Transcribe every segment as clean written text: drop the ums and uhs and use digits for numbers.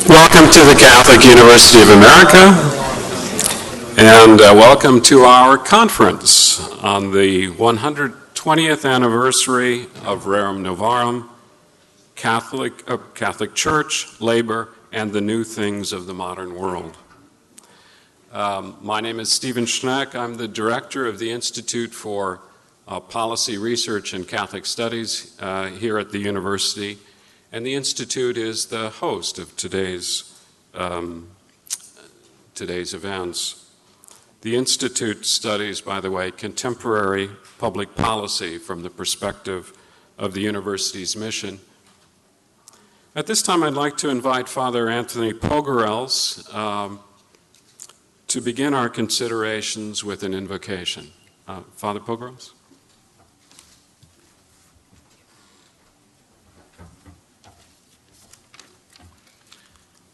Welcome to the Catholic University of America, and welcome to our conference on the 120th anniversary of Rerum Novarum, Catholic Church, labor, and the new things of the modern world. My name is Stephen Schneck. I'm the director of the Institute for Policy Research and Catholic Studies here at the university. And the Institute is the host of today's events. The Institute studies, by the way, contemporary public policy from the perspective of the university's mission. At this time, I'd like to invite Father Anthony Pogorels to begin our considerations with an invocation. Father Pogorels?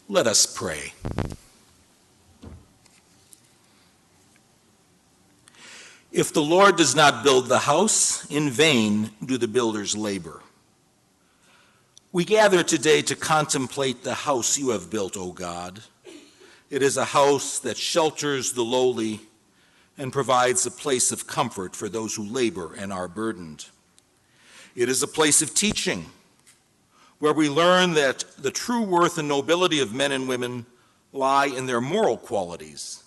Let us pray. If the Lord does not build the house, in vain do the builders labor. We gather today to contemplate the house you have built, O God. It is a house that shelters the lowly and provides a place of comfort for those who labor and are burdened. It is a place of teaching, where we learn that the true worth and nobility of men and women lie in their moral qualities,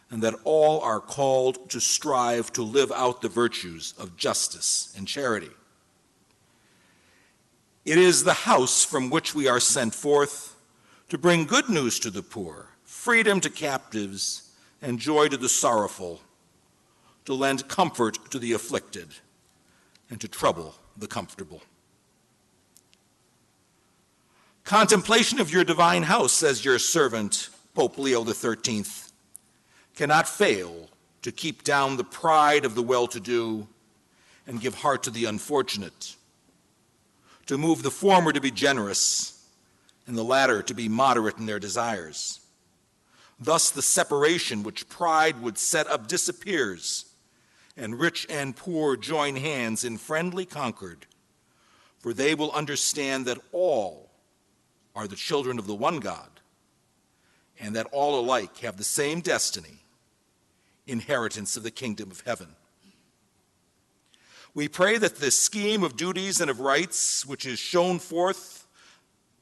and that all are called to strive to live out the virtues of justice and charity. It is the house from which we are sent forth to bring good news to the poor, freedom to captives, and joy to the sorrowful, to lend comfort to the afflicted, and to trouble the comfortable. Contemplation of your divine house, says your servant, Pope Leo XIII, cannot fail to keep down the pride of the well-to-do and give heart to the unfortunate, to move the former to be generous and the latter to be moderate in their desires. Thus the separation which pride would set up disappears, and rich and poor join hands in friendly concord, for they will understand that all are the children of the one God, and that all alike have the same destiny, inheritance of the kingdom of heaven. We pray that this scheme of duties and of rights, which is shown forth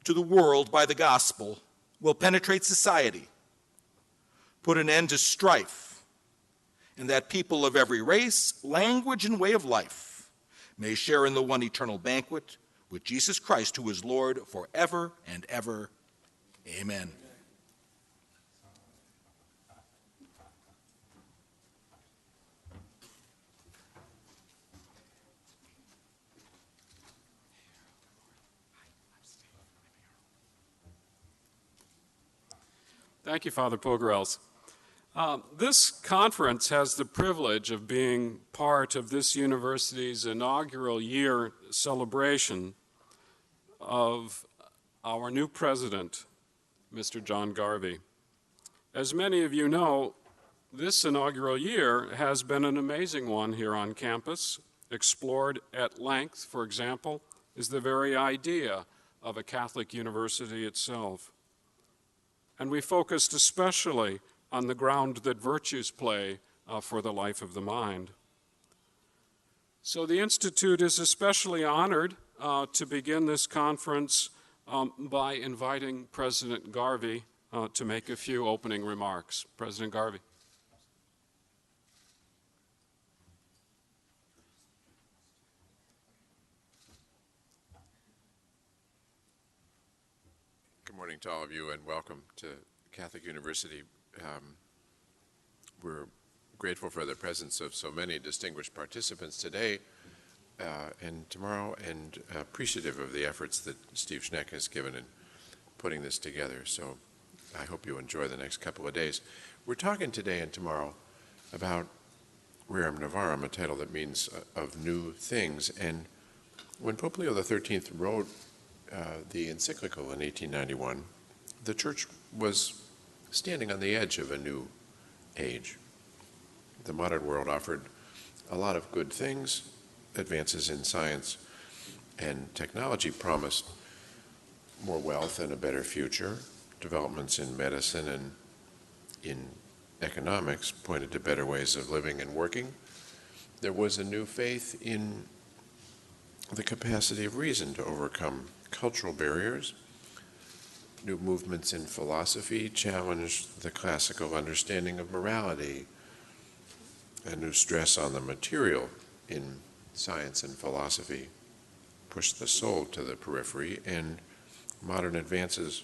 to the world by the gospel, will penetrate society, put an end to strife, and that people of every race, language, and way of life may share in the one eternal banquet with Jesus Christ, who is Lord forever and ever. Amen. Thank you, Father Pogorels. This conference has the privilege of being part of this university's inaugural year celebration of our new president, Mr. John Garvey. As many of you know, this inaugural year has been an amazing one here on campus. Explored at length, for example, is the very idea of a Catholic university itself. And we focused especially on the ground that virtues play for the life of the mind. So the Institute is especially honored to begin this conference by inviting President Garvey to make a few opening remarks. President Garvey. Good morning to all of you, and welcome to Catholic University. We're grateful for the presence of so many distinguished participants today and tomorrow, and appreciative of the efforts that Steve Schneck has given in putting this together. So I hope you enjoy the next couple of days. We're talking today and tomorrow about Rerum Novarum, a title that means of new things. And when Pope Leo XIII wrote the encyclical in 1891, the Church was standing on the edge of a new age. The modern world offered a lot of good things. Advances in science and technology promised more wealth and a better future. developments in medicine and in economics pointed to better ways of living and working. There was a new faith in the capacity of reason to overcome cultural barriers. New movements in philosophy challenged the classical understanding of morality. A new stress on the material in science and philosophy pushed the soul to the periphery, and modern advances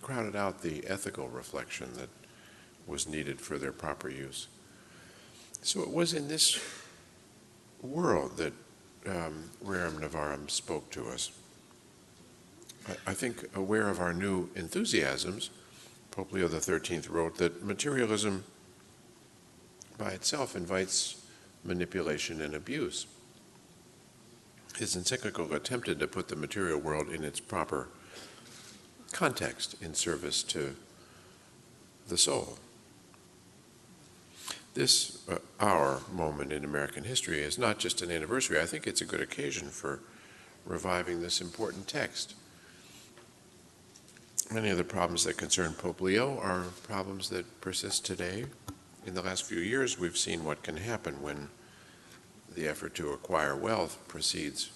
crowded out the ethical reflection that was needed for their proper use. So it was in this world that Rerum Novarum spoke to us. I think, aware of our new enthusiasms, Pope Leo XIII wrote that materialism by itself invites manipulation and abuse. His encyclical attempted to put the material world in its proper context in service to the soul. This, our moment in American history, is not just an anniversary. I think it's a good occasion for reviving this important text. Many of the problems that concern Pope Leo are problems that persist today. In the last few years, we've seen what can happen when the effort to acquire wealth proceeds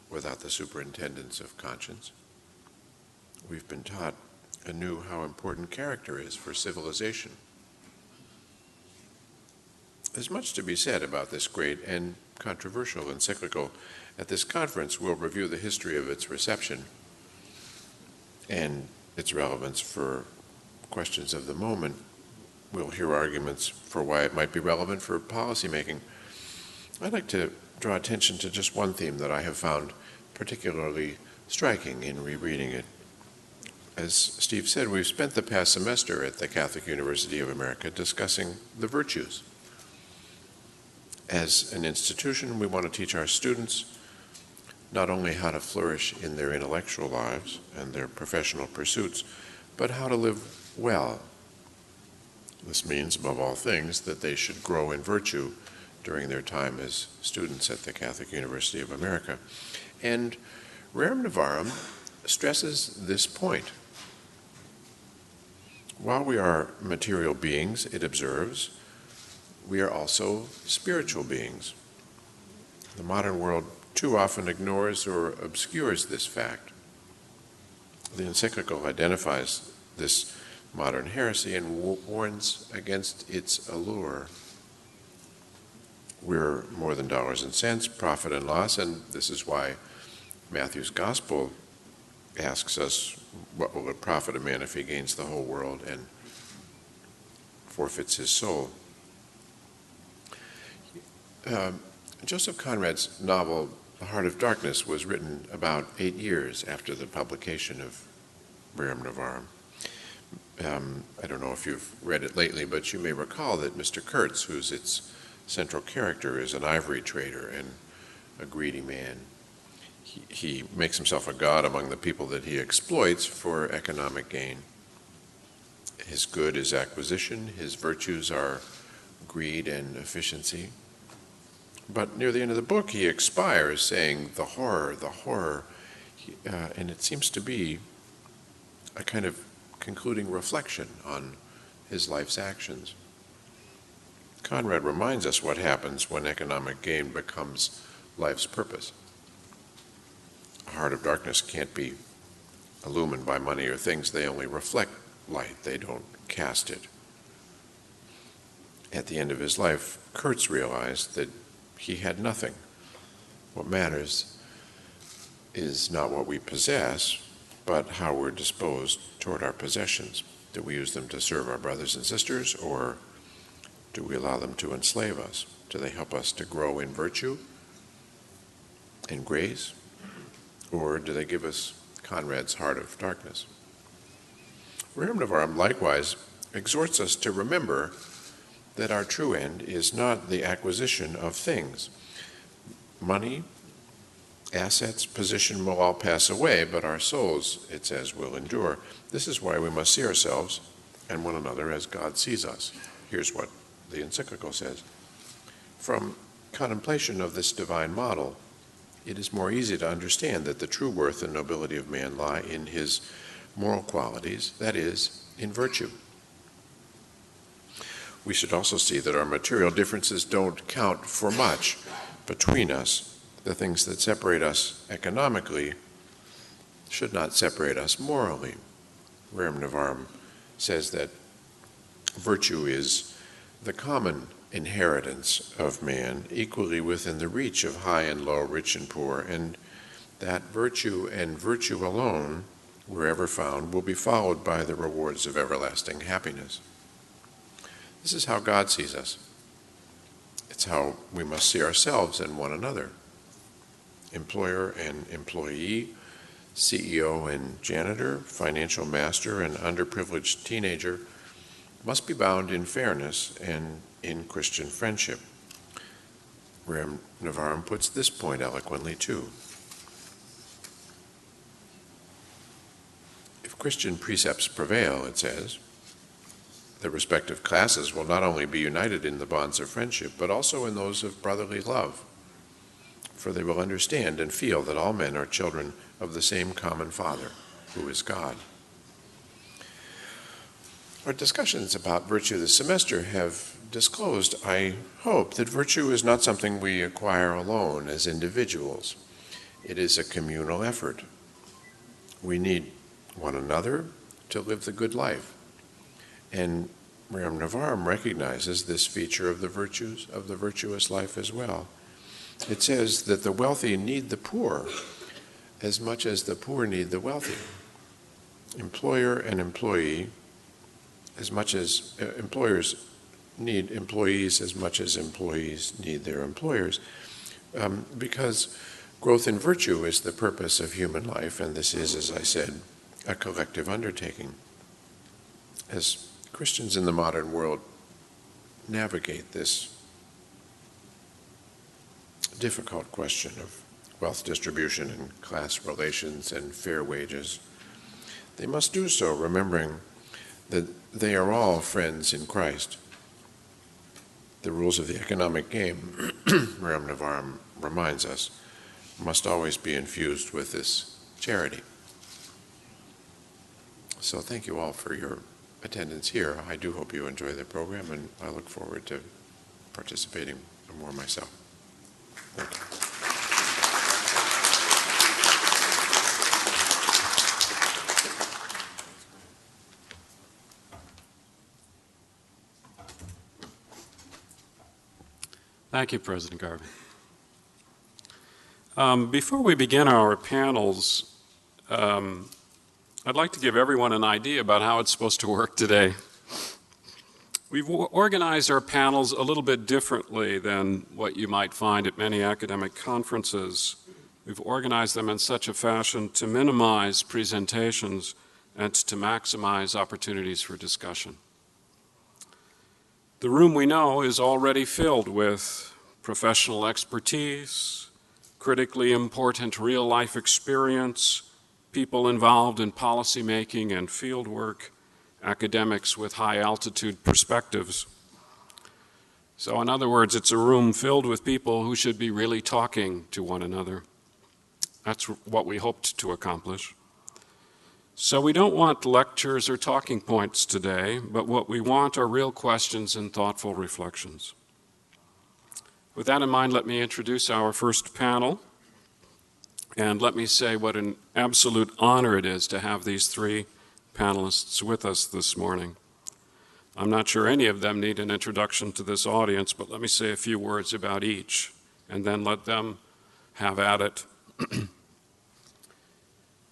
without the superintendence of conscience. We've been taught anew how important character is for civilization. There's much to be said about this great and controversial encyclical. At this conference, we'll review the history of its reception and its relevance for questions of the moment. We'll hear arguments for why it might be relevant for policymaking. I'd like to draw attention to just one theme that I have found particularly striking in rereading it. As Steve said, we've spent the past semester at the Catholic University of America discussing the virtues. As an institution, we want to teach our students not only how to flourish in their intellectual lives and their professional pursuits, but how to live well. This means, above all things, that they should grow in virtue during their time as students at the Catholic University of America. And Rerum Novarum stresses this point. While we are material beings, it observes, we are also spiritual beings. The modern world too often ignores or obscures this fact. The encyclical identifies this modern heresy and warns against its allure. We're more than dollars and cents, profit and loss, and this is why Matthew's Gospel asks us, what will it profit a man if he gains the whole world and forfeits his soul? Joseph Conrad's novel, The Heart of Darkness, was written about 8 years after the publication of Rerum Novarum. I don't know if you've read it lately, but you may recall that Mr. Kurtz, who's its central character, is an ivory trader and a greedy man. He makes himself a god among the people that he exploits for economic gain. His good is acquisition, his virtues are greed and efficiency. But near the end of the book, he expires saying, the horror, and it seems to be a kind of concluding reflection on his life's actions. Conrad reminds us what happens when economic gain becomes life's purpose. A heart of darkness can't be illumined by money or things. They only reflect light. They don't cast it. At the end of his life, Kurtz realized that he had nothing. What matters is not what we possess, but how we're disposed toward our possessions. Do we use them to serve our brothers and sisters, or do we allow them to enslave us? Do they help us to grow in virtue, in grace, or do they give us Conrad's heart of darkness? Rerum Novarum likewise exhorts us to remember that our true end is not the acquisition of things. Money, assets, position will all pass away, but our souls, it says, will endure. This is why we must see ourselves and one another as God sees us. Here's what the encyclical says. From contemplation of this divine model, it is more easy to understand that the true worth and nobility of man lie in his moral qualities, that is, in virtue. We should also see that our material differences don't count for much between us. The things that separate us economically should not separate us morally. Rerum Novarum says that virtue is the common inheritance of man, equally within the reach of high and low, rich and poor, and that virtue and virtue alone, wherever found, will be followed by the rewards of everlasting happiness. This is how God sees us. It's how we must see ourselves and one another. Employer and employee, CEO and janitor, financial master and underprivileged teenager must be bound in fairness and in Christian friendship. Rerum Novarum puts this point eloquently too. If Christian precepts prevail, it says, the respective classes will not only be united in the bonds of friendship, but also in those of brotherly love, for they will understand and feel that all men are children of the same common Father, who is God. Our discussions about virtue this semester have disclosed, I hope, that virtue is not something we acquire alone as individuals. It is a communal effort. We need one another to live the good life. And Rerum Novarum recognizes this feature of the virtues of the virtuous life as well. It says that the wealthy need the poor as much as the poor need the wealthy. Employer and employee, as much as employers need employees as much as employees need their employers, because growth in virtue is the purpose of human life, and this is, as I said, a collective undertaking. As Christians in the modern world navigate this difficult question of wealth distribution and class relations and fair wages, they must do so remembering that they are all friends in Christ. The rules of the economic game, Rerum Novarum reminds us, must always be infused with this charity. So thank you all for your attendance here. I do hope you enjoy the program, and I look forward to participating more myself. Thank you. Thank you, President Garvey. Before we begin our panels, I'd like to give everyone an idea about how it's supposed to work today. We've organized our panels a little bit differently than what you might find at many academic conferences. We've organized them in such a fashion to minimize presentations and to maximize opportunities for discussion. The room, we know, is already filled with professional expertise, critically important real-life experience, people involved in policymaking and fieldwork, academics with high-altitude perspectives. So in other words, it's a room filled with people who should be really talking to one another. That's what we hoped to accomplish. So we don't want lectures or talking points today, but what we want are real questions and thoughtful reflections. With that in mind, let me introduce our first panel, and let me say what an absolute honor it is to have these three panelists with us this morning. I'm not sure any of them need an introduction to this audience, but let me say a few words about each, and then let them have at it.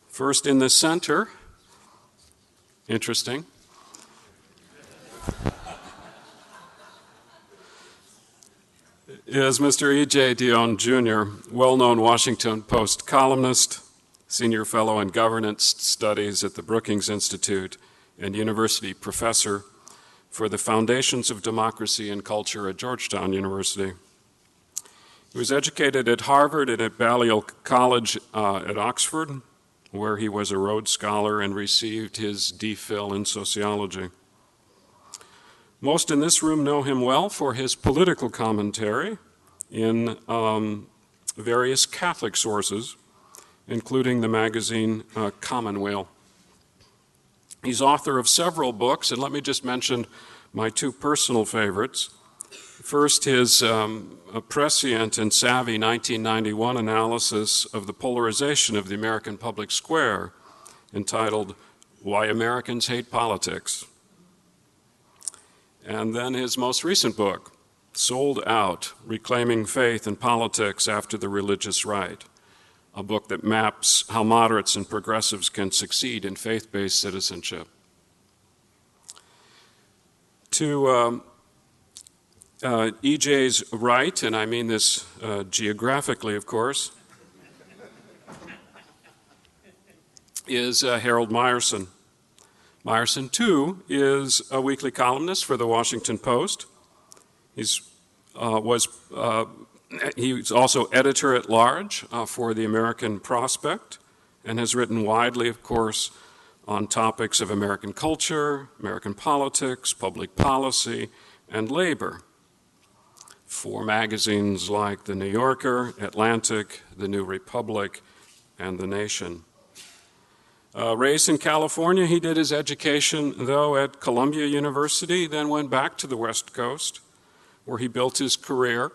First in the center, interesting, is Mr. E.J. Dionne Jr., well-known Washington Post columnist, senior fellow in governance studies at the Brookings Institute, and university professor for the Foundations of Democracy and Culture at Georgetown University. He was educated at Harvard and at Balliol College at Oxford, where he was a Rhodes Scholar and received his D.Phil in sociology. Most in this room know him well for his political commentary in various Catholic sources, including the magazine Commonweal. He's author of several books, and let me just mention my two personal favorites. First, his prescient and savvy 1991 analysis of the polarization of the American public square, entitled Why Americans Hate Politics. And then his most recent book, Sold Out, Reclaiming Faith in Politics After the Religious Right, a book that maps how moderates and progressives can succeed in faith-based citizenship. To E.J.'s right, and I mean this geographically, of course, is Harold Meyerson. Meyerson, too, is a weekly columnist for the Washington Post. He's also editor-at-large for the American Prospect and has written widely, of course, on topics of American culture, American politics, public policy, and labor for magazines like The New Yorker, Atlantic, The New Republic, and The Nation. Raised in California, he did his education, though, at Columbia University, then went back to the West Coast, where he built his career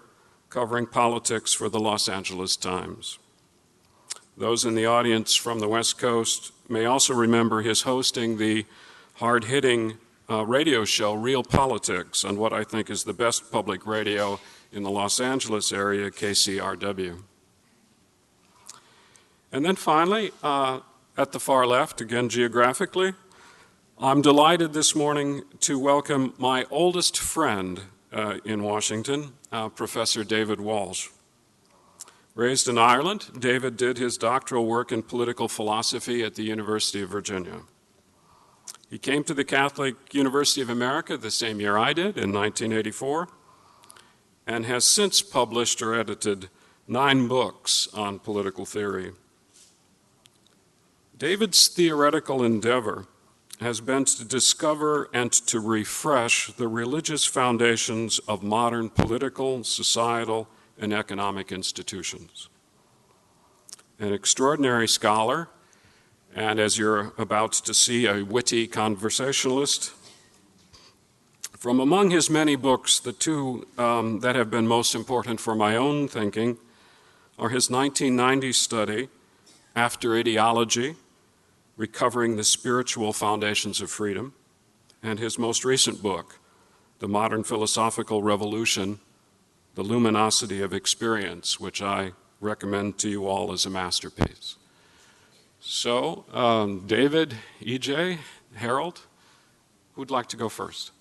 covering politics for the Los Angeles Times. Those in the audience from the West Coast may also remember his hosting the hard-hitting radio show Real Politics on what I think is the best public radio in the Los Angeles area, KCRW. And then finally, at the far left, again geographically, I'm delighted this morning to welcome my oldest friend in Washington, Professor David Walsh. Raised in Ireland, David did his doctoral work in political philosophy at the University of Virginia. He came to the Catholic University of America the same year I did, in 1984, and has since published or edited 9 books on political theory. David's theoretical endeavor has been to discover and to refresh the religious foundations of modern political, societal, and economic institutions. An extraordinary scholar, and as you're about to see, a witty conversationalist. From among his many books, the two that have been most important for my own thinking are his 1990 study, After Ideology, Recovering the Spiritual Foundations of Freedom, and his most recent book, The Modern Philosophical Revolution, The Luminosity of Experience, which I recommend to you all as a masterpiece. So, David, E.J., Harold, who'd like to go first?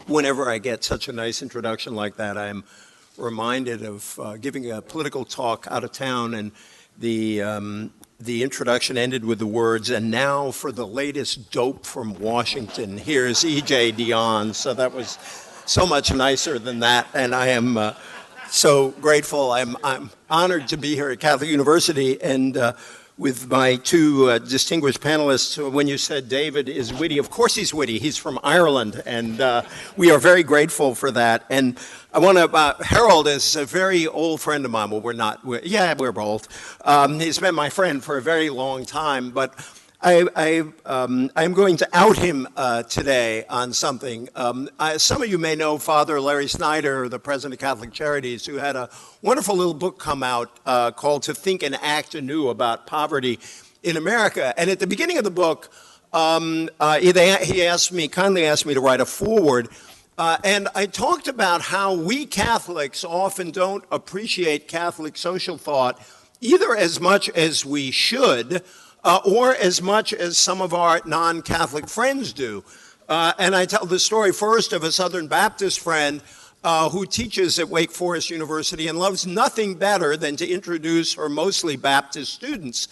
Whenever I get such a nice introduction like that, I'm reminded of giving a political talk out of town, and the introduction ended with the words, "And now for the latest dope from Washington, here's E.J. Dionne." So that was so much nicer than that, and I am so grateful. I'm honored to be here at Catholic University, and with my two distinguished panelists. When you said David is witty, of course he's witty. He's from Ireland, and we are very grateful for that. And I want to, Harold is a very old friend of mine. Well, we're old. He's been my friend for a very long time, but I'm going to out him today on something. Some of you may know Father Larry Snyder, the president of Catholic Charities, who had a wonderful little book come out called To Think and Act Anew about poverty in America. And at the beginning of the book, he kindly asked me to write a foreword. And I talked about how we Catholics often don't appreciate Catholic social thought either as much as we should, or as much as some of our non-Catholic friends do. And I tell the story first of a Southern Baptist friend who teaches at Wake Forest University and loves nothing better than to introduce her mostly Baptist students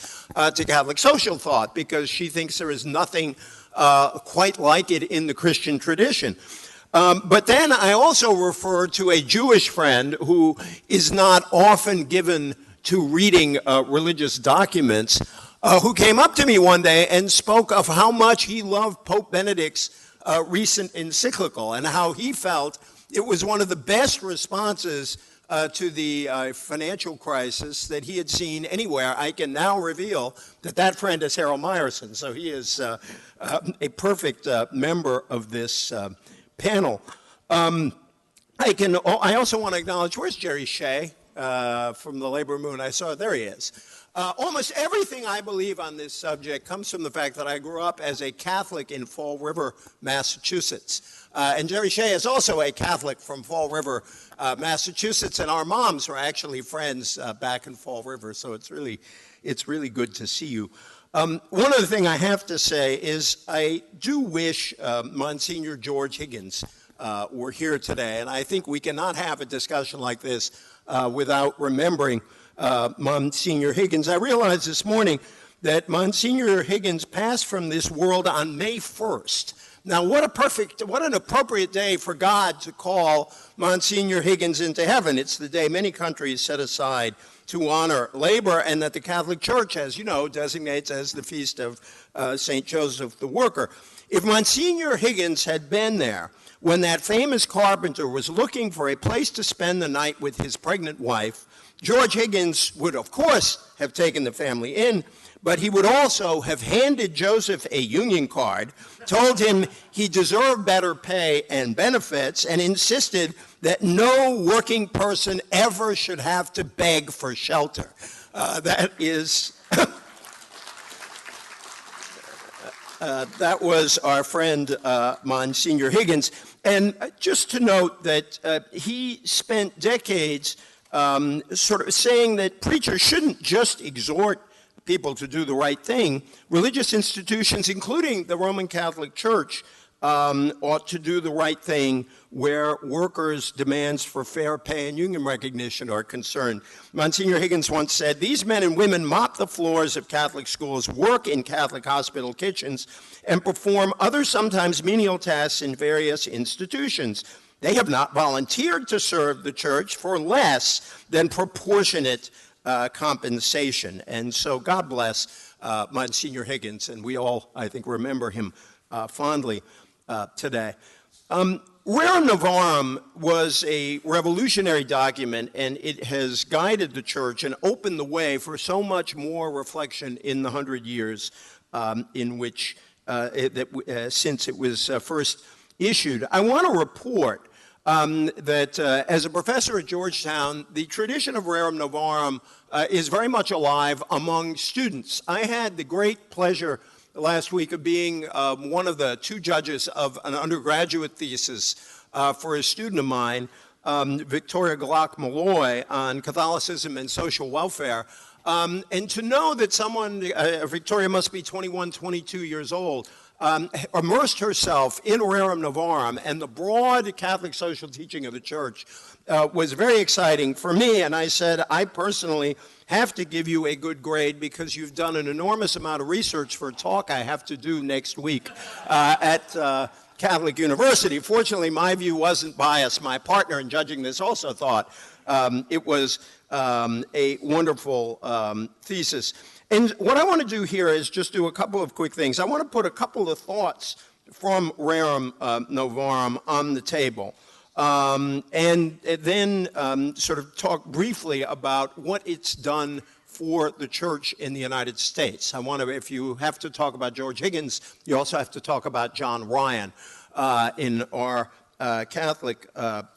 to Catholic social thought, because she thinks there is nothing quite like it in the Christian tradition. But then I also refer to a Jewish friend who is not often given to reading religious documents, who came up to me one day and spoke of how much he loved Pope Benedict's recent encyclical and how he felt it was one of the best responses to the financial crisis that he had seen anywhere. I can now reveal that that friend is Harold Meyerson, so he is a perfect member of this panel. I also want to acknowledge, where's Jerry Shea from the Labor Moon? I saw, there he is. Almost everything I believe on this subject comes from the fact that I grew up as a Catholic in Fall River, Massachusetts. And Jerry Shea is also a Catholic from Fall River, Massachusetts, and our moms were actually friends back in Fall River, so it's really good to see you. One other thing I have to say is I do wish Monsignor George Higgins were here today, and I think we cannot have a discussion like this without remembering Monsignor Higgins. I realized this morning that Monsignor Higgins passed from this world on May 1st. Now, what an appropriate day for God to call Monsignor Higgins into heaven. It's the day many countries set aside to honor labor, and that the Catholic Church, as you know, designates as the feast of St. Joseph the Worker. If Monsignor Higgins had been there when that famous carpenter was looking for a place to spend the night with his pregnant wife, George Higgins would, of course, have taken the family in, but he would also have handed Joseph a union card, told him he deserved better pay and benefits, and insisted that no working person ever should have to beg for shelter. That was our friend Monsignor Higgins. And just to note that he spent decades sort of saying that preachers shouldn't just exhort people to do the right thing. Religious institutions, including the Roman Catholic Church, ought to do the right thing where workers' demands for fair pay and union recognition are concerned. Monsignor Higgins once said, "These men and women mop the floors of Catholic schools, work in Catholic hospital kitchens, and perform other sometimes menial tasks in various institutions. They have not volunteered to serve the church for less than proportionate compensation." And so God bless Monsignor Higgins, and we all, I think, remember him fondly today. Rerum Novarum was a revolutionary document, and it has guided the church and opened the way for so much more reflection in the 100 years in which since it was first issued. I want to report that as a professor at Georgetown, the tradition of Rerum Novarum is very much alive among students. I had the great pleasure last week of being one of the two judges of an undergraduate thesis for a student of mine, Victoria Glock Malloy, on Catholicism and social welfare. And to know that someone, Victoria must be 21, 22 years old, immersed herself in Rerum Novarum and the broad Catholic social teaching of the Church was very exciting for me. And I said, I personally have to give you a good grade because you've done an enormous amount of research for a talk I have to do next week at Catholic University. Fortunately, my view wasn't biased. My partner in judging this also thought it was a wonderful thesis. And what I want to do here is just do a couple of quick things. I want to put a couple of thoughts from Rerum Novarum on the table. And then sort of talk briefly about what it's done for the church in the United States. I want to, if you have to talk about George Higgins, you also have to talk about John Ryan in our Catholic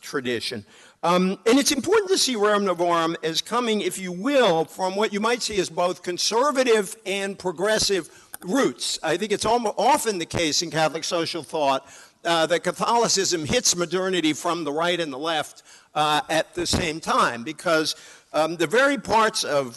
tradition. And it's important to see Rerum Novarum as coming, if you will, from what you might see as both conservative and progressive roots. I think it's often the case in Catholic social thought that Catholicism hits modernity from the right and the left at the same time, because the very parts of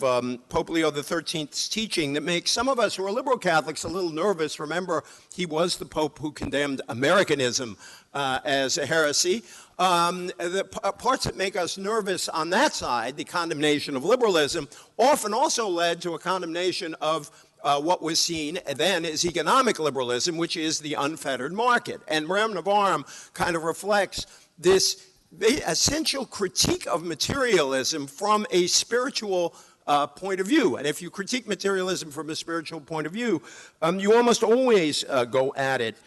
Pope Leo XIII's teaching that make some of us who are liberal Catholics a little nervous. Remember, he was the Pope who condemned Americanism as a heresy. The parts that make us nervous on that side, the condemnation of liberalism, often also led to a condemnation of what was seen then as economic liberalism, which is the unfettered market. And Rerum Novarum kind of reflects this essential critique of materialism from a spiritual point of view. And if you critique materialism from a spiritual point of view, you almost always go at it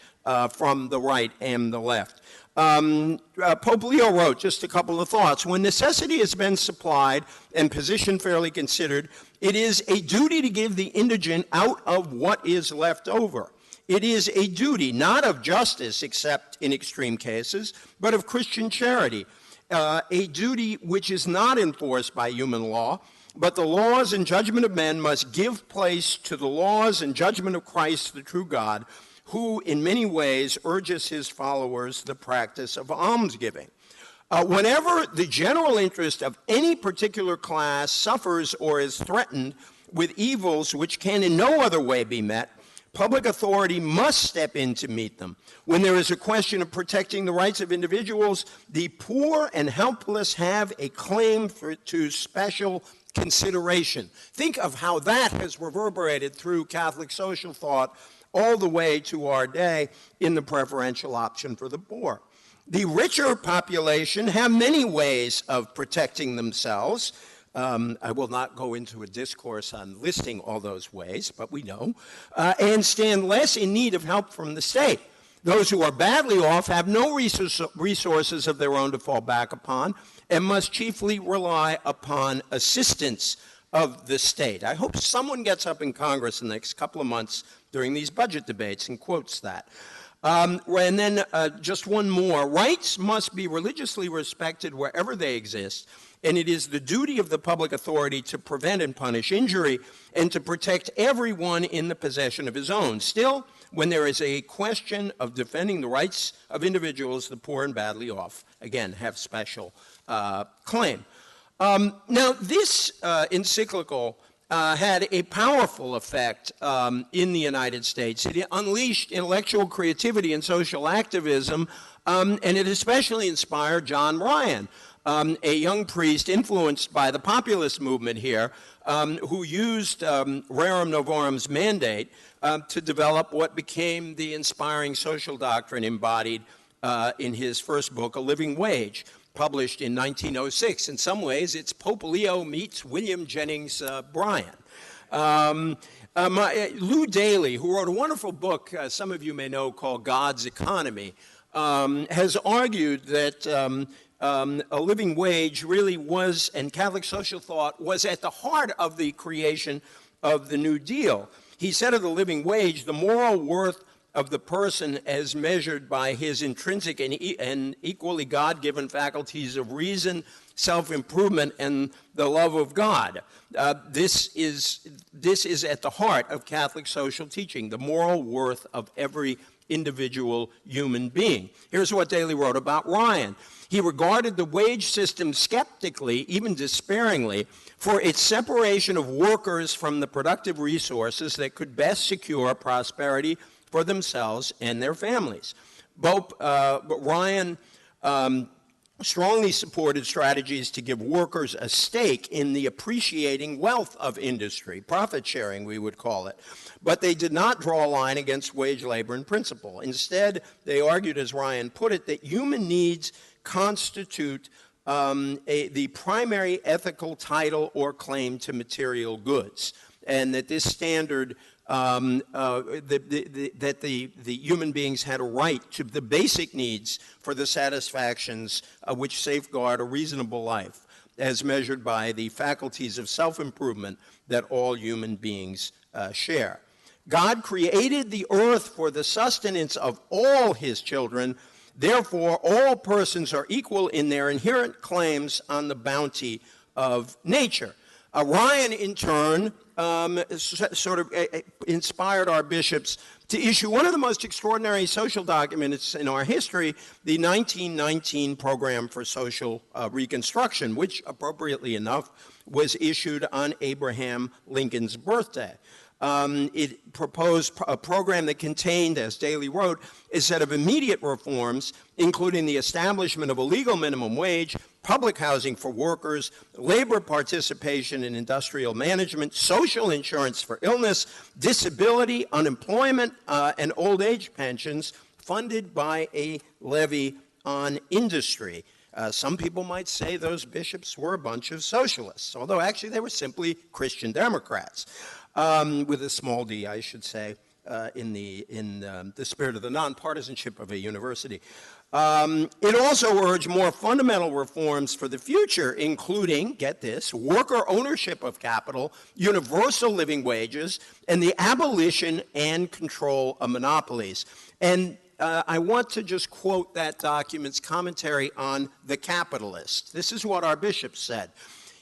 from the right and the left. Pope Leo wrote, just a couple of thoughts, when necessity has been supplied and position fairly considered, it is a duty to give the indigent out of what is left over. It is a duty not of justice, except in extreme cases, but of Christian charity, a duty which is not enforced by human law, but the laws and judgment of men must give place to the laws and judgment of Christ, the true God, who in many ways urges his followers the practice of almsgiving. Whenever the general interest of any particular class suffers or is threatened with evils which can in no other way be met, public authority must step in to meet them. When there is a question of protecting the rights of individuals, the poor and helpless have a claim to special consideration. Think of how that has reverberated through Catholic social thought all the way to our day in the preferential option for the poor. The richer population have many ways of protecting themselves. I will not go into a discourse on listing all those ways, but we know, and stand less in need of help from the state. Those who are badly off have no resources of their own to fall back upon and must chiefly rely upon assistance of the state. I hope someone gets up in Congress in the next couple of months during these budget debates and quotes that. And then just one more. Rights must be religiously respected wherever they exist, and it is the duty of the public authority to prevent and punish injury and to protect everyone in the possession of his own. Still, when there is a question of defending the rights of individuals, the poor and badly off, again, have special claim. Now, this encyclical had a powerful effect in the United States. It unleashed intellectual creativity and social activism, and it especially inspired John Ryan, a young priest influenced by the populist movement here, who used Rerum Novarum's mandate to develop what became the inspiring social doctrine embodied in his first book, A Living Wage, published in 1906. In some ways, it's Pope Leo meets William Jennings Bryan. Lou Daly, who wrote a wonderful book some of you may know called God's Economy, has argued that A Living Wage really was, and Catholic social thought, was at the heart of the creation of the New Deal. He said of the living wage, the moral worth of the person as measured by his intrinsic and equally God-given faculties of reason, self-improvement, and the love of God. This is at the heart of Catholic social teaching, the moral worth of every individual human being. Here's what Daly wrote about Ryan. He regarded the wage system skeptically, even despairingly, for its separation of workers from the productive resources that could best secure prosperity for themselves and their families. But Ryan strongly supported strategies to give workers a stake in the appreciating wealth of industry, profit sharing we would call it. But they did not draw a line against wage labor in principle. Instead, they argued, as Ryan put it, that human needs constitute the primary ethical title or claim to material goods, and that this standard that the human beings had a right to the basic needs for the satisfactions which safeguard a reasonable life, as measured by the faculties of self-improvement that all human beings share. God created the earth for the sustenance of all his children. Therefore, all persons are equal in their inherent claims on the bounty of nature. Ryan, in turn, inspired our bishops to issue one of the most extraordinary social documents in our history, the 1919 Program for Social Reconstruction, which, appropriately enough, was issued on Abraham Lincoln's birthday. It proposed a program that contained, as Daly wrote, a set of immediate reforms, including the establishment of a legal minimum wage, public housing for workers, labor participation in industrial management, social insurance for illness, disability, unemployment, and old age pensions funded by a levy on industry. Some people might say those bishops were a bunch of socialists, although actually they were simply Christian Democrats, with a small d, I should say, in the spirit of the nonpartisanship of a university. It also urged more fundamental reforms for the future, including, get this, worker ownership of capital, universal living wages, and the abolition and control of monopolies. And I want to just quote that document's commentary on The Capitalist. This is what our bishop said.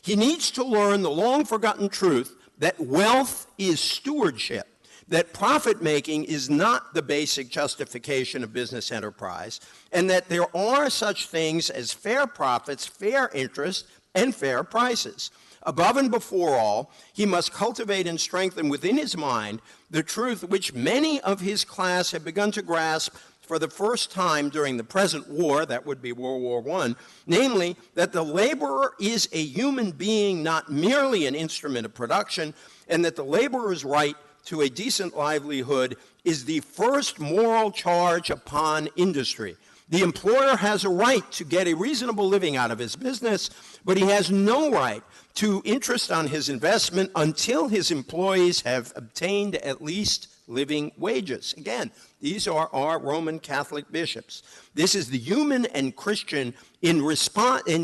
He needs to learn the long-forgotten truth that wealth is stewardship, that profit-making is not the basic justification of business enterprise, and that there are such things as fair profits, fair interest, and fair prices. Above and before all, he must cultivate and strengthen within his mind the truth which many of his class have begun to grasp for the first time during the present war, that would be World War I, namely that the laborer is a human being, not merely an instrument of production, and that the laborer's right to a decent livelihood is the first moral charge upon industry. The employer has a right to get a reasonable living out of his business, but he has no right to interest on his investment until his employees have obtained at least living wages. Again, these are our Roman Catholic bishops. This is the human and Christian in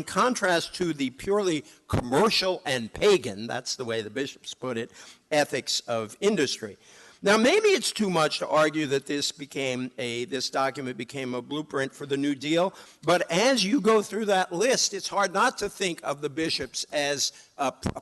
contrast to the purely commercial and pagan, that's the way the bishops put it, ethics of industry. Now, maybe it's too much to argue that this document became a blueprint for the New Deal, but as you go through that list, it's hard not to think of the bishops as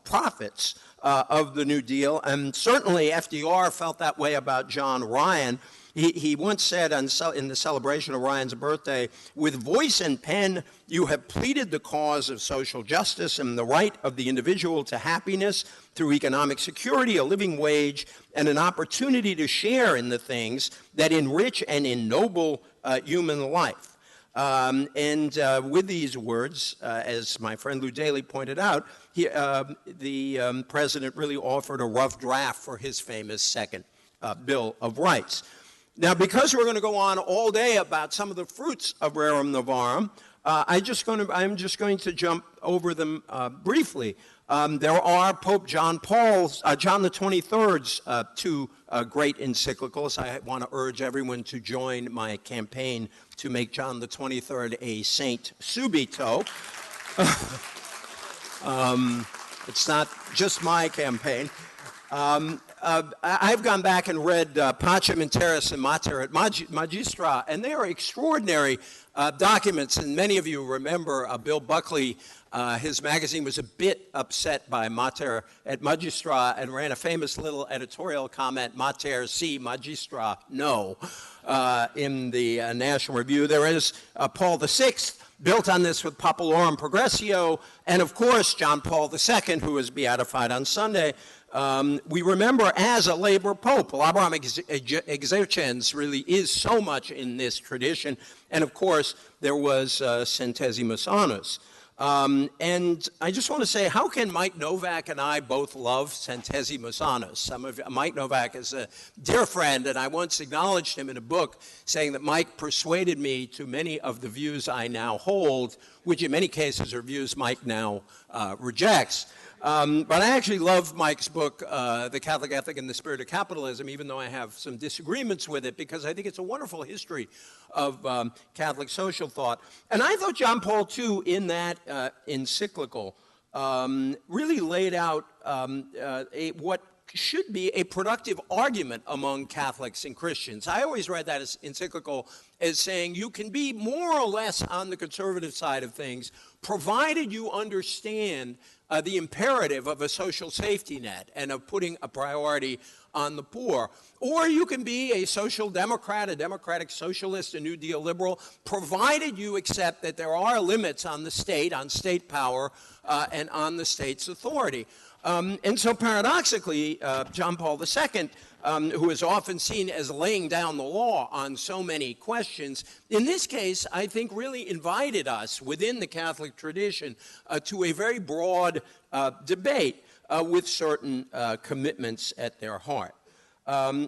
prophets of the New Deal, and certainly FDR felt that way about John Ryan. He once said in the celebration of Ryan's birthday, "With voice and pen, you have pleaded the cause of social justice and the right of the individual to happiness through economic security, a living wage, and an opportunity to share in the things that enrich and ennoble human life." With these words, as my friend Lou Daly pointed out, the president really offered a rough draft for his famous second Bill of Rights. Now, because we're going to go on all day about some of the fruits of Rerum Novarum, I'm just going to jump over them briefly. There are Pope John the 23rd's two great encyclicals. I want to urge everyone to join my campaign to make John the 23rd a saint subito. It's not just my campaign. I've gone back and read Pacem in Terris and Mater et Magistra, and they are extraordinary documents. And many of you remember Bill Buckley, his magazine was a bit upset by Mater et Magistra and ran a famous little editorial comment, Mater si, Magistra no, in the National Review. There is Paul VI, built on this with Populorum Progressio, and of course John Paul II, who was beatified on Sunday. We remember as a labor pope. Laboram exercens really is so much in this tradition. And of course, there was Centesimus Annus. And I just want to say, how can Mike Novak and I both love Centesimus Annus? Mike Novak is a dear friend, and I once acknowledged him in a book saying that Mike persuaded me to many of the views I now hold, which in many cases are views Mike now rejects. But I actually love Mike's book, The Catholic Ethic and the Spirit of Capitalism, even though I have some disagreements with it, because I think it's a wonderful history of Catholic social thought. And I thought John Paul II, in that encyclical, really laid out what should be a productive argument among Catholics and Christians. I always read that as encyclical as saying you can be more or less on the conservative side of things, provided you understand the imperative of a social safety net and of putting a priority on the poor. Or you can be a social democrat, a democratic socialist, a New Deal liberal, provided you accept that there are limits on the state, on state power, and on the state's authority. And so paradoxically, John Paul II, who is often seen as laying down the law on so many questions, in this case, I think really invited us within the Catholic tradition to a very broad debate with certain commitments at their heart.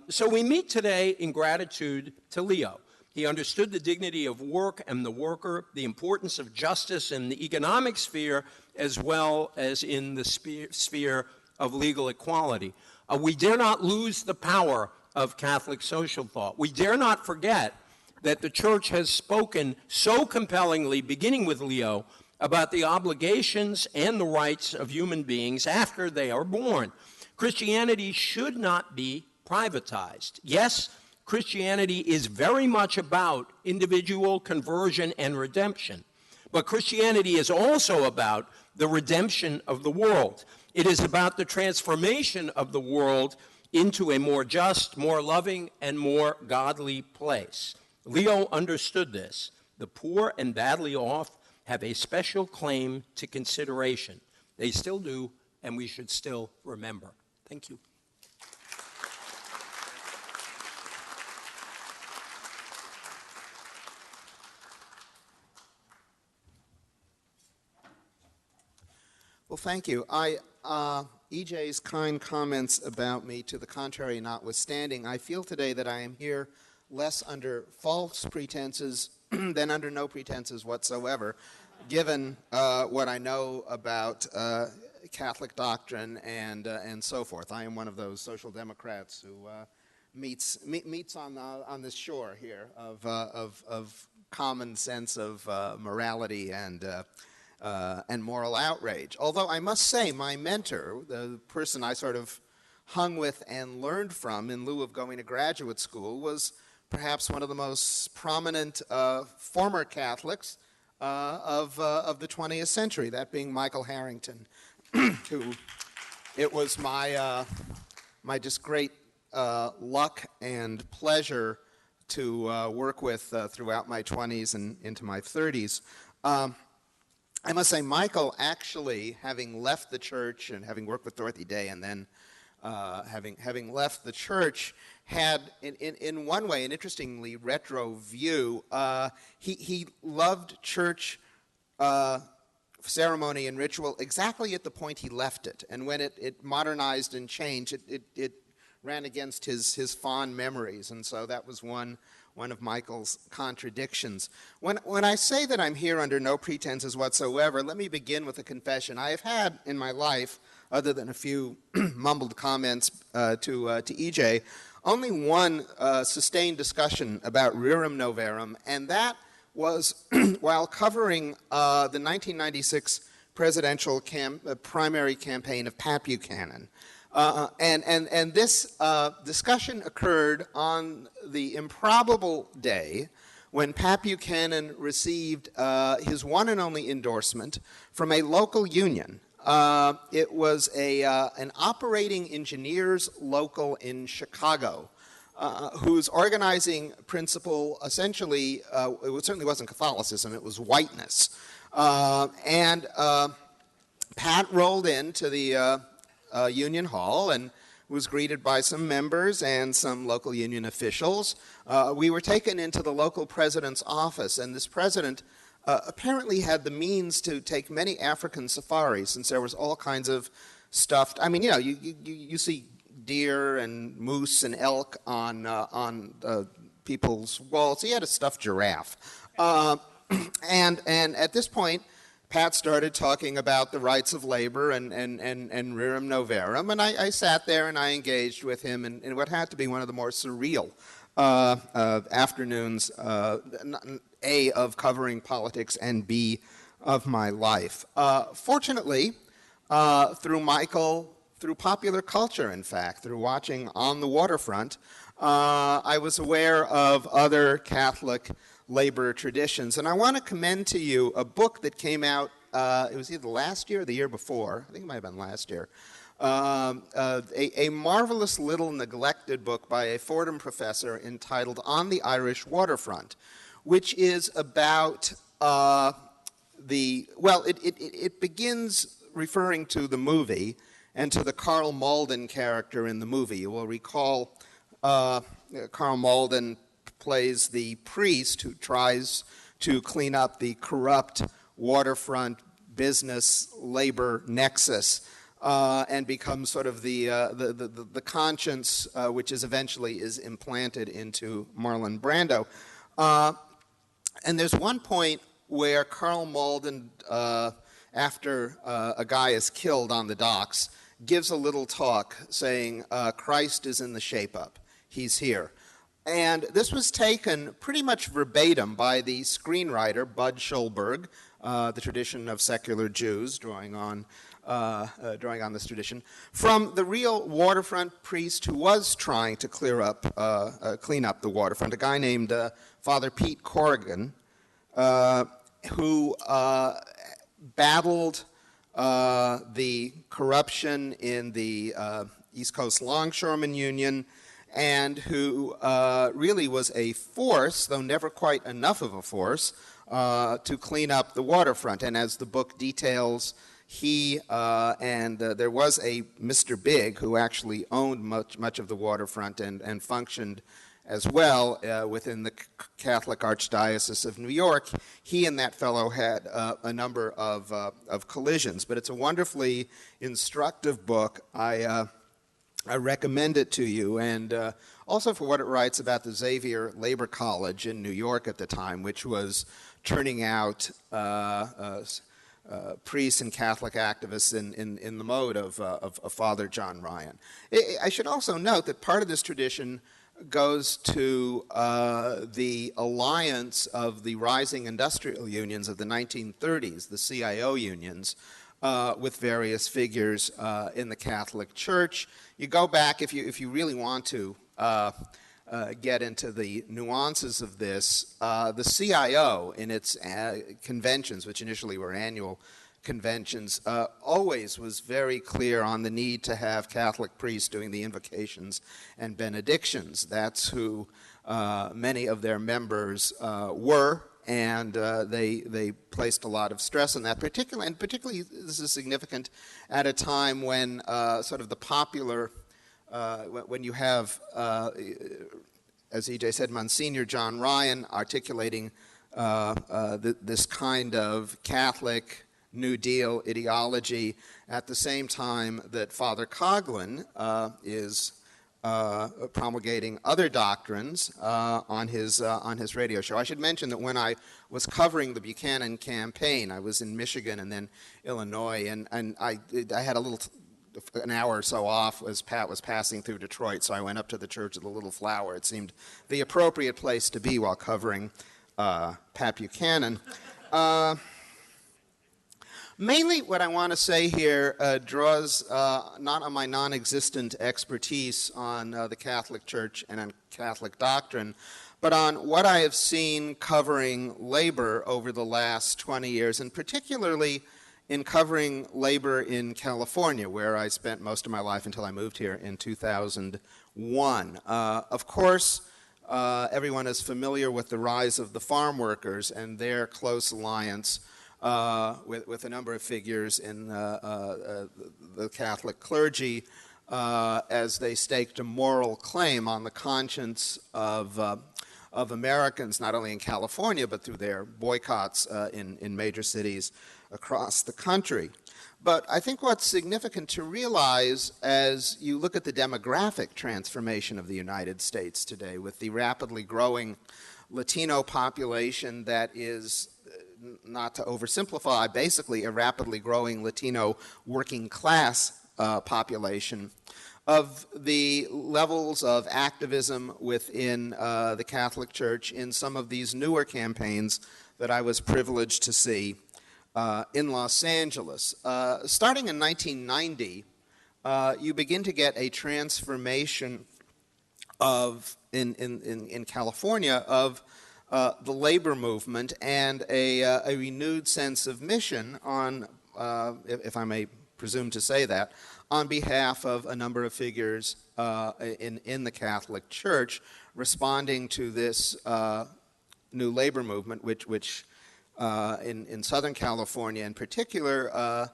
So we meet today in gratitude to Leo. He understood the dignity of work and the worker, the importance of justice in the economic sphere as well as in the sphere of legal equality. We dare not lose the power of Catholic social thought. We dare not forget that the Church has spoken so compellingly, beginning with Leo, about the obligations and the rights of human beings after they are born. Christianity should not be privatized. Yes, Christianity is very much about individual conversion and redemption, but Christianity is also about the redemption of the world. It is about the transformation of the world into a more just, more loving, and more godly place. Leo understood this. The poor and badly off have a special claim to consideration. They still do, and we should still remember. Thank you. Well, thank you. EJ's kind comments about me to the contrary notwithstanding, I feel today that I am here less under false pretenses than under no pretenses whatsoever, given what I know about Catholic doctrine and so forth. I am one of those social democrats who meets on this shore here of common sense of morality and moral outrage. Although I must say, my mentor, the person I sort of hung with and learned from in lieu of going to graduate school, was perhaps one of the most prominent former Catholics of the 20th century, that being Michael Harrington, who it was my just great luck and pleasure to work with throughout my 20s and into my 30s. I must say, Michael actually, having left the church and having worked with Dorothy Day and then having left the church, had, in one way, an interestingly retro view. He loved church ceremony and ritual exactly at the point he left it. And when it modernized and changed, it ran against his fond memories. And so that was one of Michael's contradictions. When I say that I'm here under no pretenses whatsoever, let me begin with a confession. I have had in my life, other than a few mumbled comments to EJ, only one sustained discussion about Rerum Novarum, and that was while covering the 1996 presidential primary campaign of Pat Buchanan. And this discussion occurred on the improbable day when Pat Buchanan received his one and only endorsement from a local union. It was an operating engineers local in Chicago, whose organizing principle essentially, it certainly wasn't Catholicism, it was whiteness. And Pat rolled into the Union Hall and was greeted by some members and some local union officials. We were taken into the local president's office, and this president apparently had the means to take many African safaris, since there was all kinds of stuffed, I mean, you see deer and moose and elk on people's walls. He had a stuffed giraffe. And at this point, Pat started talking about the rights of labor and Rerum Novarum, and I sat there and I engaged with him in what had to be one of the more surreal afternoons, A, of covering politics, and B, of my life. Fortunately, through Michael, through popular culture, in fact, through watching On the Waterfront, I was aware of other Catholic labor traditions. And I want to commend to you a book that came out, it was either last year or the year before, I think it might have been last year, a marvelous little neglected book by a Fordham professor entitled On the Irish Waterfront, which is about it begins referring to the movie and to the Carl Malden character in the movie. You will recall Carl Malden plays the priest who tries to clean up the corrupt waterfront business labor nexus and becomes sort of the conscience which is eventually implanted into Marlon Brando. And there's one point where Karl Malden, after a guy is killed on the docks, gives a little talk saying, Christ is in the shape-up. He's here. And this was taken pretty much verbatim by the screenwriter, Bud Schulberg, the tradition of secular Jews, drawing on this tradition, from the real waterfront priest who was trying to clean up the waterfront, a guy named Father Pete Corrigan, who battled the corruption in the East Coast Longshoremen Union, and who really was a force, though never quite enough of a force, to clean up the waterfront. And as the book details, he and there was a Mr. Big who actually owned much of the waterfront and functioned as well within the Catholic Archdiocese of New York. He and that fellow had a number of collisions, but it's a wonderfully instructive book. I recommend it to you, and also for what it writes about the Xavier Labor College in New York at the time, which was turning out priests and Catholic activists in the mode of Father John Ryan. I should also note that part of this tradition goes to the alliance of the rising industrial unions of the 1930s, the CIO unions, with various figures in the Catholic Church. You go back, if you really want to get into the nuances of this, the CIO in its conventions, which initially were annual conventions, always was very clear on the need to have Catholic priests doing the invocations and benedictions. That's who many of their members were, and they placed a lot of stress on that. Particularly, this is significant at a time when sort of the popular, when you have, as EJ said, Monsignor John Ryan articulating this kind of Catholic New Deal ideology at the same time that Father Coughlin is promulgating other doctrines on his radio show. I should mention that when I was covering the Buchanan campaign, I was in Michigan and then Illinois, and I had an hour or so off as Pat was passing through Detroit, so I went up to the Church of the Little Flower. It seemed the appropriate place to be while covering Pat Buchanan. Mainly what I want to say here draws not on my non-existent expertise on the Catholic Church and on Catholic doctrine, but on what I have seen covering labor over the last 20 years, and particularly in covering labor in California, where I spent most of my life until I moved here in 2001. Of course, everyone is familiar with the rise of the farm workers and their close alliance with a number of figures in the Catholic clergy as they staked a moral claim on the conscience of Americans, not only in California, but through their boycotts in major cities across the country. But I think what's significant to realize as you look at the demographic transformation of the United States today, with the rapidly growing Latino population that is, not to oversimplify, basically a rapidly growing Latino working class population, of the levels of activism within the Catholic Church in some of these newer campaigns that I was privileged to see in Los Angeles. Starting in 1990, you begin to get a transformation in California of the labor movement and a renewed sense of mission on, if I may presume to say that, on behalf of a number of figures in the Catholic Church responding to this new labor movement, which in Southern California in particular,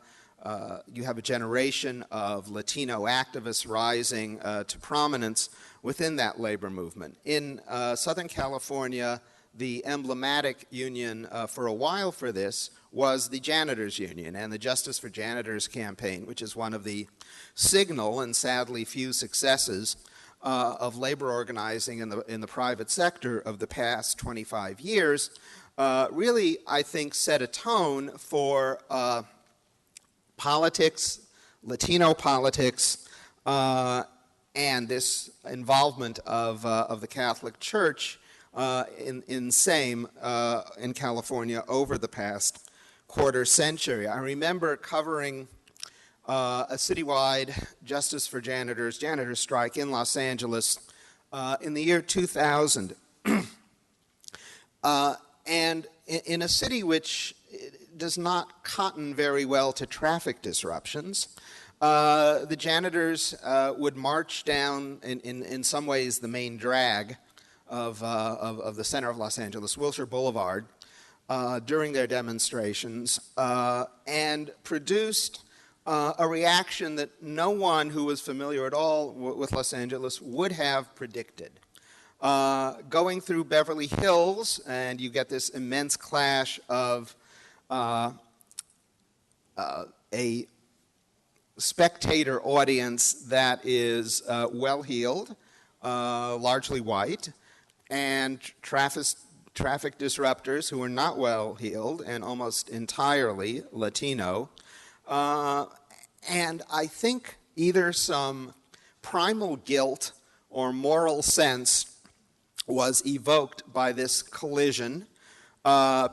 you have a generation of Latino activists rising to prominence within that labor movement. In Southern California, the emblematic union for a while for this was the Janitors Union and the Justice for Janitors campaign, which is one of the signal and sadly few successes of labor organizing in the private sector of the past 25 years really, I think, set a tone for politics, Latino politics, and this involvement of the Catholic Church in same in California over the past quarter century. I remember covering a citywide Justice for Janitors strike in Los Angeles in the year 2000. And in a city which does not cotton very well to traffic disruptions, the janitors would march down, in some ways, the main drag of the center of Los Angeles, Wilshire Boulevard, during their demonstrations, and produced a reaction that no one who was familiar at all with Los Angeles would have predicted. Going through Beverly Hills, and you get this immense clash of a spectator audience that is well-heeled, largely white, and traffic disruptors who are not well-heeled and almost entirely Latino. And I think either some primal guilt or moral sense was evoked by this collision.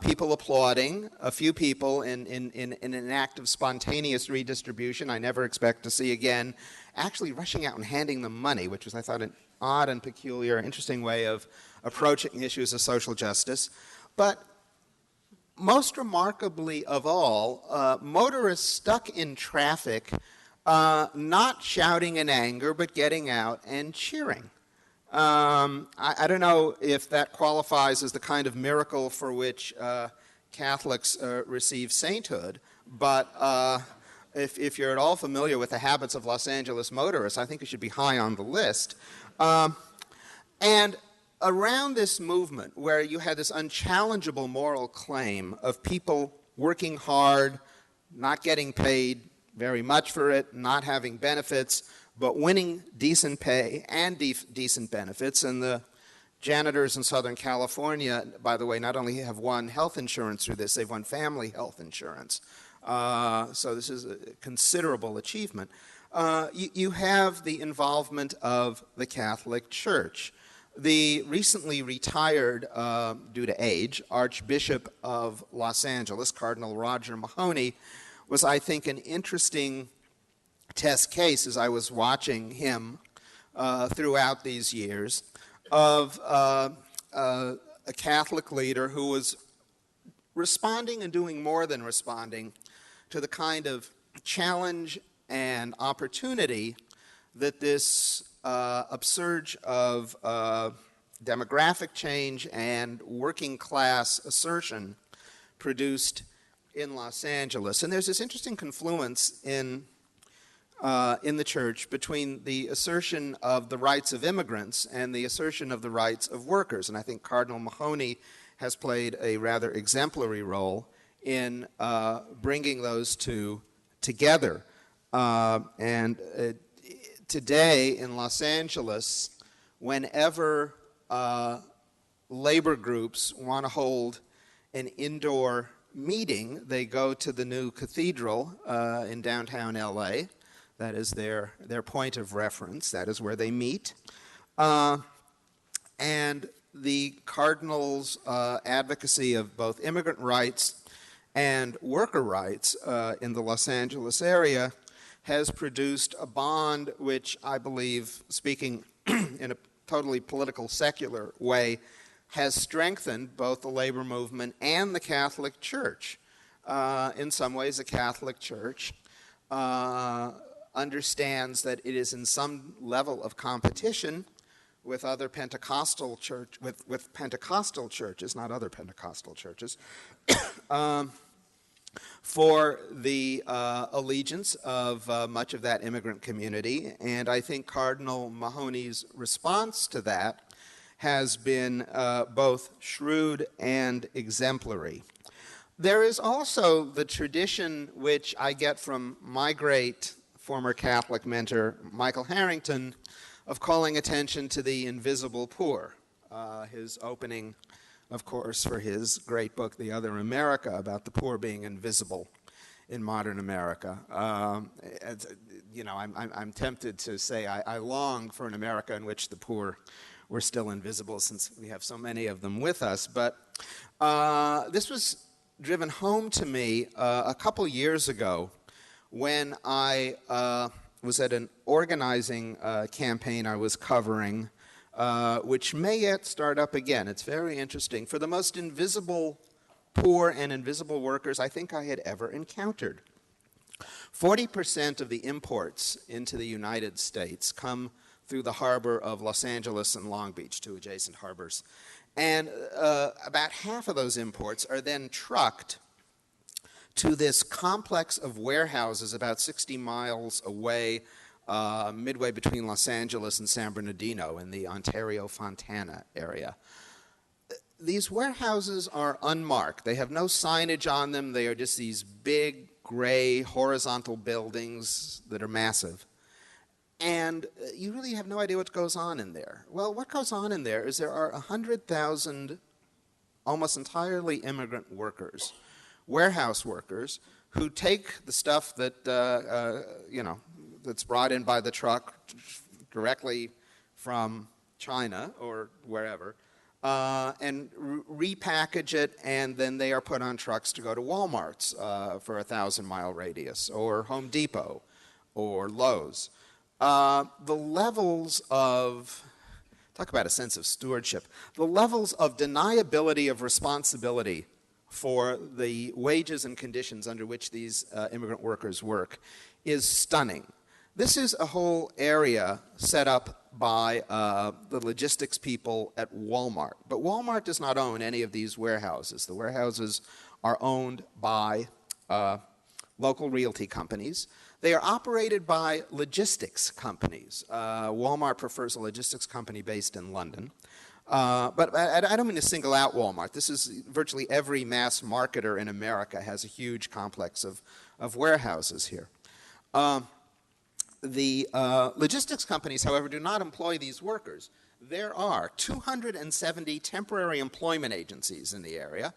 People applauding, a few people in an act of spontaneous redistribution I never expect to see again, actually rushing out and handing them money, which was, I thought, an odd and peculiar, interesting way of approaching issues of social justice. But most remarkably of all, motorists stuck in traffic, not shouting in anger, but getting out and cheering. I don't know if that qualifies as the kind of miracle for which Catholics receive sainthood, but if you're at all familiar with the habits of Los Angeles motorists, I think it should be high on the list. And around this movement, where you had this unchallengeable moral claim of people working hard, not getting paid very much for it, not having benefits, but winning decent pay and decent benefits. And the janitors in Southern California, by the way, not only have won health insurance through this, they've won family health insurance. So this is a considerable achievement. You have the involvement of the Catholic Church. The recently retired, due to age, Archbishop of Los Angeles, Cardinal Roger Mahony, was, I think, an interesting test case, as I was watching him throughout these years, of a Catholic leader who was responding and doing more than responding to the kind of challenge and opportunity that this upsurge of demographic change and working class assertion produced in Los Angeles. And there's this interesting confluence in the church between the assertion of the rights of immigrants and the assertion of the rights of workers. And I think Cardinal Mahony has played a rather exemplary role in bringing those two together. Today in Los Angeles, whenever labor groups want to hold an indoor meeting, they go to the new cathedral in downtown LA. That is their point of reference. That is where they meet. And the cardinal's advocacy of both immigrant rights and worker rights in the Los Angeles area has produced a bond which I believe, speaking in a totally political, secular way, has strengthened both the labor movement and the Catholic Church. In some ways, the Catholic Church understands that it is in some level of competition with other Pentecostal with Pentecostal churches, not other Pentecostal churches, for the allegiance of much of that immigrant community. And I think Cardinal Mahony's response to that has been both shrewd and exemplary. There is also the tradition which I get from my great former Catholic mentor, Michael Harrington, of calling attention to the invisible poor. His opening, of course, for his great book, The Other America, about the poor being invisible in modern America. I'm tempted to say I long for an America in which the poor were still invisible, since we have so many of them with us. But this was driven home to me a couple years ago when I was at an organizing campaign I was covering, which may yet start up again. It's very interesting. For the most invisible poor and invisible workers I think I had ever encountered. 40% of the imports into the United States come through the harbor of Los Angeles and Long Beach, two adjacent harbors. And about half of those imports are then trucked to this complex of warehouses about 60 miles away, midway between Los Angeles and San Bernardino in the Ontario-Fontana area. These warehouses are unmarked. They have no signage on them. They are just these big, gray, horizontal buildings that are massive. And you really have no idea what goes on in there. Well, what goes on in there is there are 100,000 almost entirely immigrant workers, warehouse workers, who take the stuff that, that's brought in by the truck directly from China or wherever, and repackage it, and then they are put on trucks to go to Walmart's for a 1,000-mile radius, or Home Depot, or Lowe's. The levels of, talk about a sense of stewardship, the levels of deniability of responsibility for the wages and conditions under which these immigrant workers work is stunning. This is a whole area set up by the logistics people at Walmart. But Walmart does not own any of these warehouses. The warehouses are owned by local realty companies. They are operated by logistics companies. Walmart prefers a logistics company based in London. But I don't mean to single out Walmart. This is virtually every mass marketer in America has a huge complex of warehouses here. The logistics companies, however, do not employ these workers. There are 270 temporary employment agencies in the area.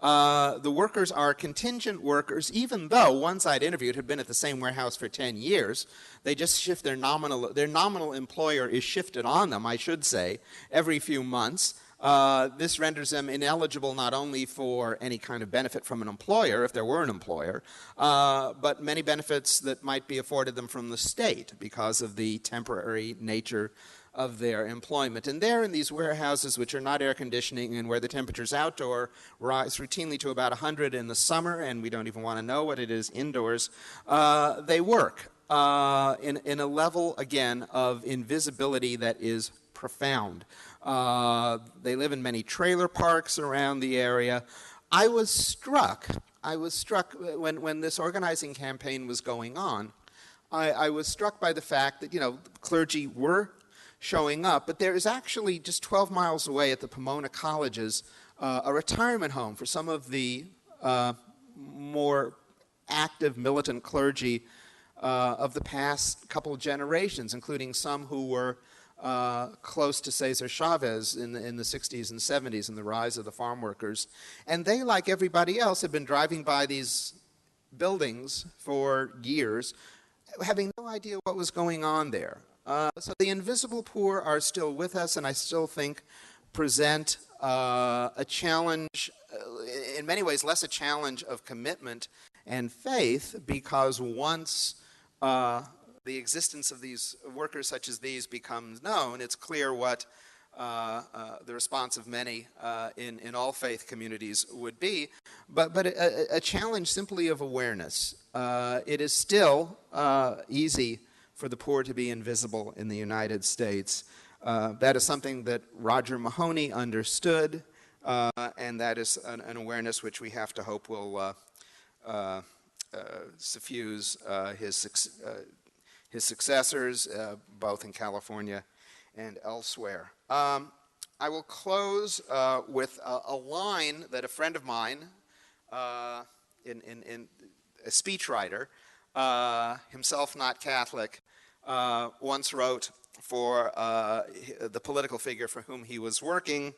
The workers are contingent workers, even though ones I'd interviewed had been at the same warehouse for 10 years. They just shift their nominal employer is shifted on them, I should say, every few months. This renders them ineligible not only for any kind of benefit from an employer, if there were an employer, but many benefits that might be afforded them from the state because of the temporary nature of their employment. And there in these warehouses, which are not air conditioning and where the temperatures outdoor rise routinely to about 100 in the summer, and we don't even want to know what it is indoors, they work in a level, again, of invisibility that is profound. They live in many trailer parks around the area. I was struck when this organizing campaign was going on. I was struck by the fact that, clergy were showing up, but there is actually just 12 miles away at the Pomona colleges a retirement home for some of the more active militant clergy of the past couple of generations, including some who were close to Cesar Chavez in the 60s and 70s and the rise of the farm workers. And they, like everybody else, had been driving by these buildings for years, having no idea what was going on there. So the invisible poor are still with us, and I still think present a challenge, in many ways less a challenge of commitment and faith, because once the existence of these workers such as these becomes known, it's clear what the response of many in all faith communities would be, but a challenge simply of awareness. It is still easy for the poor to be invisible in the United States. That is something that Roger Mahoney understood, and that is an awareness which we have to hope will suffuse his successors, both in California and elsewhere. I will close with a line that a friend of mine, in a speechwriter, himself not Catholic, once wrote. for the political figure for whom he was working,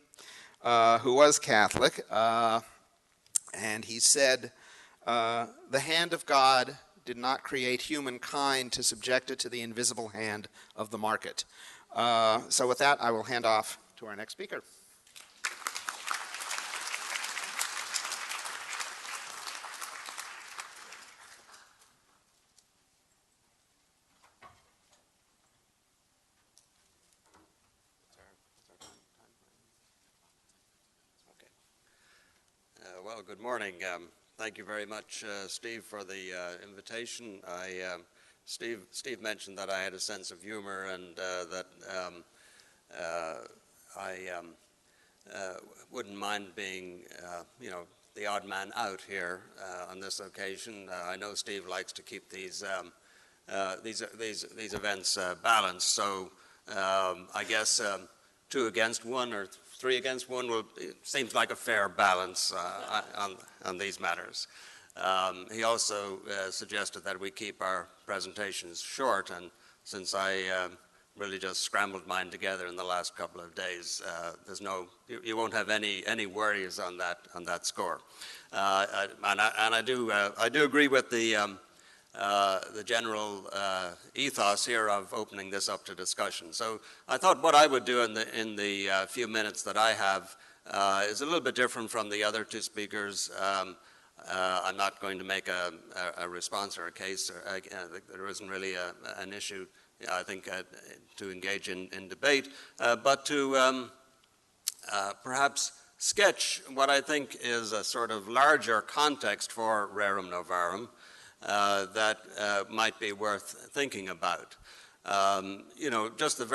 who was Catholic, and he said, "The hand of God did not create humankind to subject it to the invisible hand of the market." So with that, I will hand off to our next speaker. Well, good morning. Thank you very much, Steve, for the invitation. Steve mentioned that I had a sense of humor and that I wouldn't mind being, the odd man out here on this occasion. I know Steve likes to keep these events balanced, so I guess 2 against 1 or 3 against 1 seems like a fair balance on these matters. He also suggested that we keep our presentations short, and since I really just scrambled mine together in the last couple of days, you won't have any worries on that score. And I do agree with the general ethos here of opening this up to discussion. So I thought what I would do in the few minutes that I have is a little bit different from the other 2 speakers. I'm not going to make a response or a case. There isn't really an issue, I think, to engage in debate, but to perhaps sketch what I think is a sort of larger context for Rerum Novarum that might be worth thinking about. Just the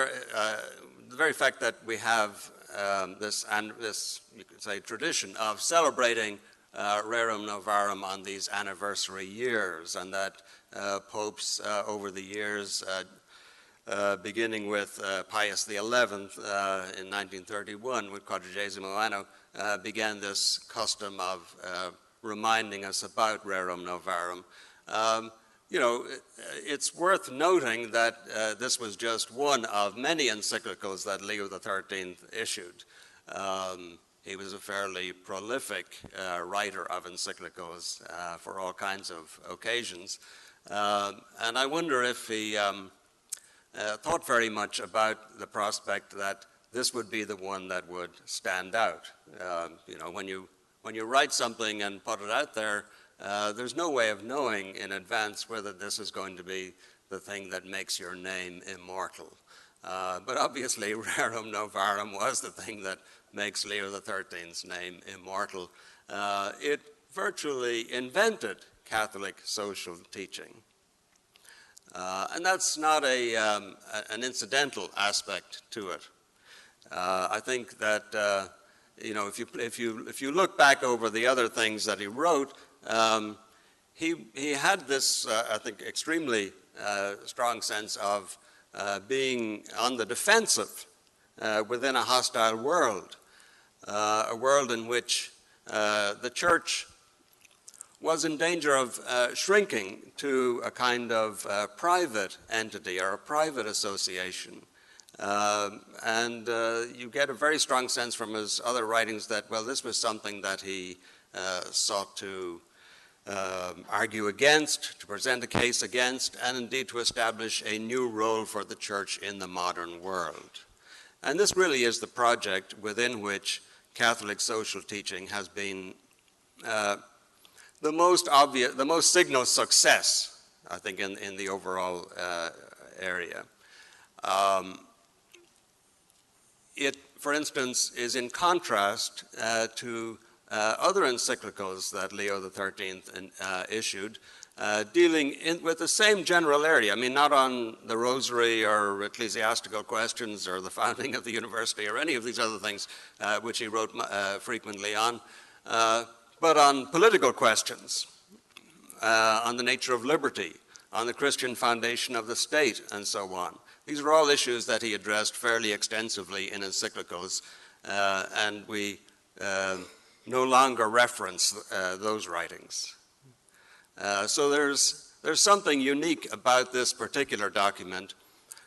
very fact that we have this you could say tradition of celebrating Rerum Novarum on these anniversary years, and that popes over the years, beginning with Pius XI in 1931 with Quadragesimo Anno, began this custom of reminding us about Rerum Novarum. It's worth noting that this was just one of many encyclicals that Leo XIII issued. He was a fairly prolific writer of encyclicals for all kinds of occasions. And I wonder if he thought very much about the prospect that this would be the one that would stand out. When you write something and put it out there, there's no way of knowing in advance whether this is going to be the thing that makes your name immortal. But obviously, Rerum Novarum was the thing that makes Leo XIII's name immortal. It virtually invented Catholic social teaching. And that's not an incidental aspect to it. I think that if you look back over the other things that he wrote, he had this, I think, extremely strong sense of being on the defensive within a hostile world, a world in which the church was in danger of shrinking to a kind of private entity or a private association. And you get a very strong sense from his other writings that, well, this was something that he sought to argue against, to present a case against, and indeed to establish a new role for the church in the modern world. And this really is the project within which Catholic social teaching has been the most obvious, the most signal success, I think, in the overall area. It, for instance, is in contrast to other encyclicals that Leo XIII issued, dealing with the same general area. I mean, not on the rosary or ecclesiastical questions or the founding of the university or any of these other things which he wrote frequently on, but on political questions, on the nature of liberty, on the Christian foundation of the state, and so on. These are all issues that he addressed fairly extensively in encyclicals, and we no longer reference those writings. So there's something unique about this particular document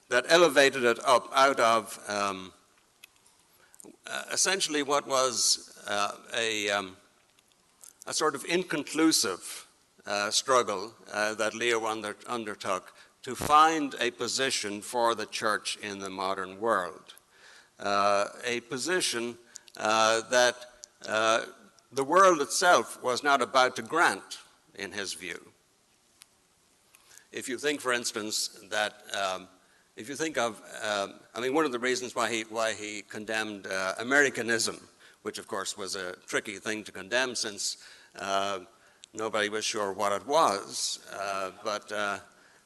that elevated it up out of essentially what was a sort of inconclusive struggle that Leo undertook to find a position for the church in the modern world, a position that the world itself was not about to grant, in his view. If you think, for instance, that if you think of, I mean, one of the reasons why he condemned Americanism, which of course was a tricky thing to condemn since nobody was sure what it was, but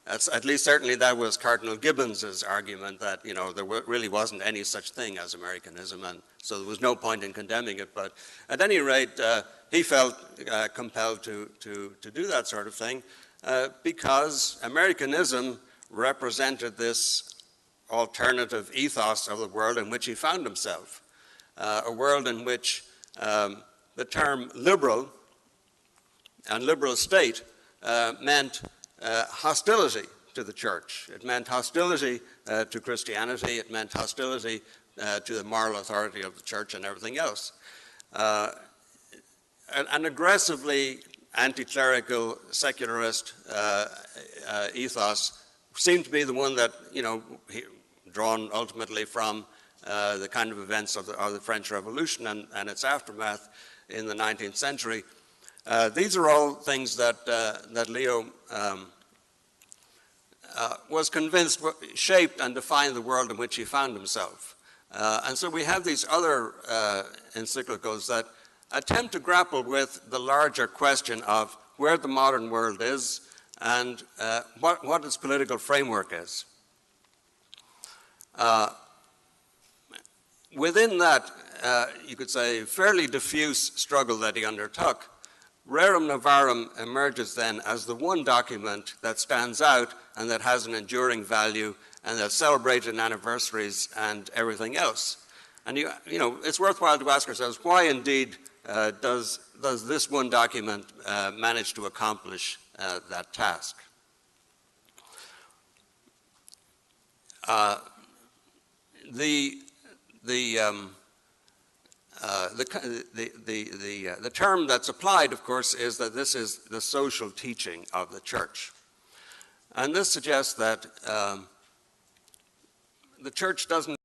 at least certainly that was Cardinal Gibbons's argument that, you know, there really wasn't any such thing as Americanism, and so there was no point in condemning it. But at any rate, he felt compelled to do that sort of thing because Americanism represented this alternative ethos of the world in which he found himself, a world in which the term liberal and liberal state meant hostility to the church. It meant hostility to Christianity. It meant hostility to the moral authority of the church and everything else. An aggressively anti-clerical, secularist ethos seemed to be the one that, you know, drawn ultimately from the kind of events of the French Revolution and its aftermath in the 19th century. These are all things that Leo was convinced shaped and defined the world in which he found himself. And so we have these other encyclicals that attempt to grapple with the larger question of where the modern world is and what its political framework is. Within that, you could say, fairly diffuse struggle that he undertook, Rerum Novarum emerges then as the one document that stands out and that has an enduring value and that's celebrated in anniversaries and everything else. And you know, it's worthwhile to ask ourselves, why indeed does this one document manage to accomplish that task? The term that's applied, of course, is that this is the social teaching of the church. And this suggests that the church doesn't